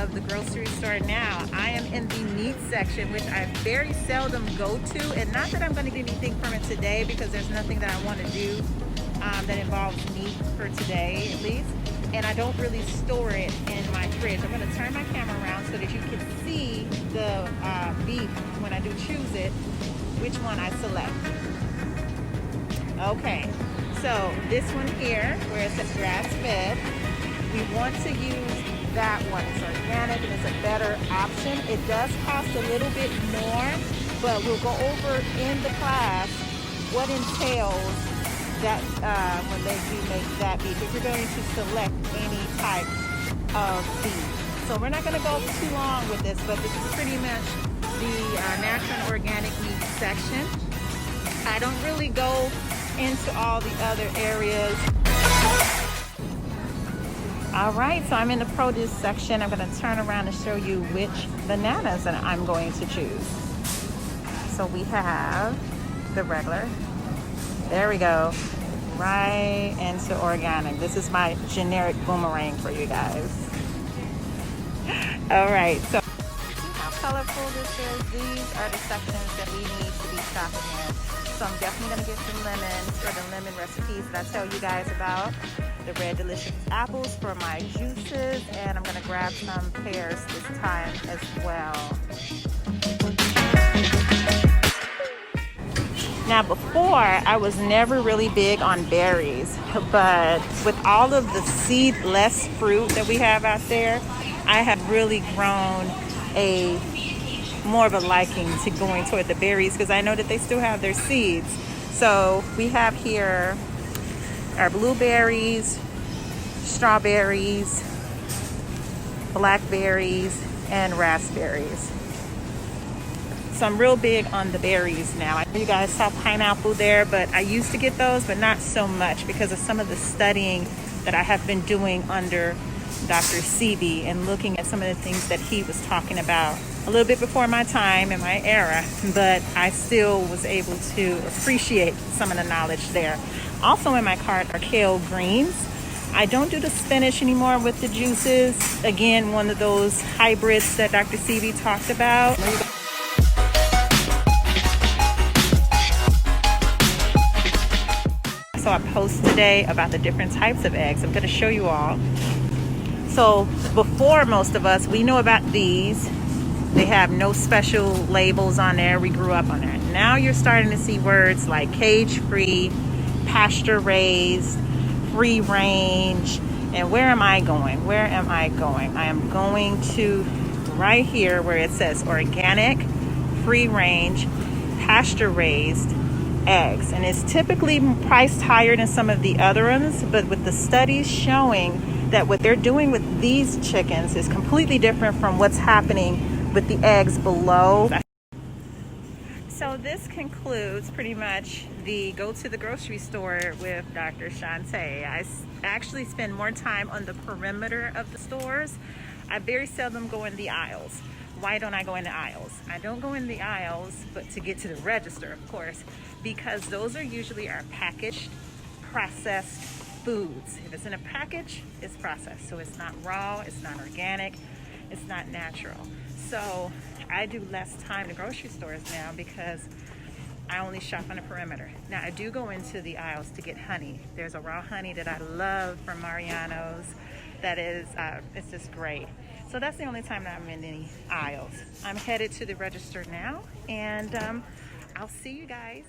of the grocery store now. I am in the meat section, which I very seldom go to, and not that I'm going to get anything from it today because there's nothing that I want to do that involves meat for today at least, and I don't really store it in my fridge. I'm going to turn my camera around so that you can see the beef when I do choose it, which one I select. Okay, so this one here where it says grass-fed, we want to use that one. It's organic and it's a better option. It does cost a little bit more, but we'll go over in the class what entails that when they do make that beef, if you're going to select any type of beef. So we're not going to go too long with this, but this is pretty much the natural and organic meat section. I don't really go into all the other areas. All right, so I'm in the produce section. I'm going to turn around and show you which bananas that I'm going to choose. So we have the regular. There we go. Right into organic. This is my generic boomerang for you guys. All right, so see how colorful this is? These are the sections that we need to be shopping in. So I'm definitely going to get some lemons or the lemon recipes that I tell you guys about. The Red Delicious apples for my juices, and I'm going to grab some pears this time as well. Now before, I was never really big on berries, but with all of the seedless fruit that we have out there, I have really grown more of a liking to going toward the berries because I know that they still have their seeds. So we have here our blueberries, strawberries, blackberries, and raspberries. So I'm real big on the berries now. I know you guys saw pineapple there, but I used to get those, but not so much because of some of the studying that I have been doing under Dr. Sebi and looking at some of the things that he was talking about a little bit before my time in my era, but I still was able to appreciate some of the knowledge there. Also in my cart are kale greens. I don't do the spinach anymore with the juices. Again, one of those hybrids that Dr. Sebi talked about. So I post today about the different types of eggs. I'm going to show you all. So before most of us, we know about these. They have no special labels on there. We grew up on there. Now you're starting to see words like cage-free, pasture-raised, free range. And where am I going? Where am I going? I am going to right here where it says organic, free range, pasture-raised eggs. And it's typically priced higher than some of the other ones, but with the studies showing that what they're doing with these chickens is completely different from what's happening with the eggs below. So this concludes pretty much the go to the grocery store with Dr. Shante. I actually spend more time on the perimeter of the stores. I very seldom go in the aisles. Why don't I go in the aisles? I don't go in the aisles, but to get to the register, of course, because those are usually our packaged, processed foods. If it's in a package, it's processed. So it's not raw, it's not organic, it's not natural. So I do less time in the grocery stores now because I only shop on the perimeter. Now I do go into the aisles to get honey. There's a raw honey that I love from Mariano's that is, it's just great. So that's the only time that I'm in any aisles. I'm headed to the register now, and I'll see you guys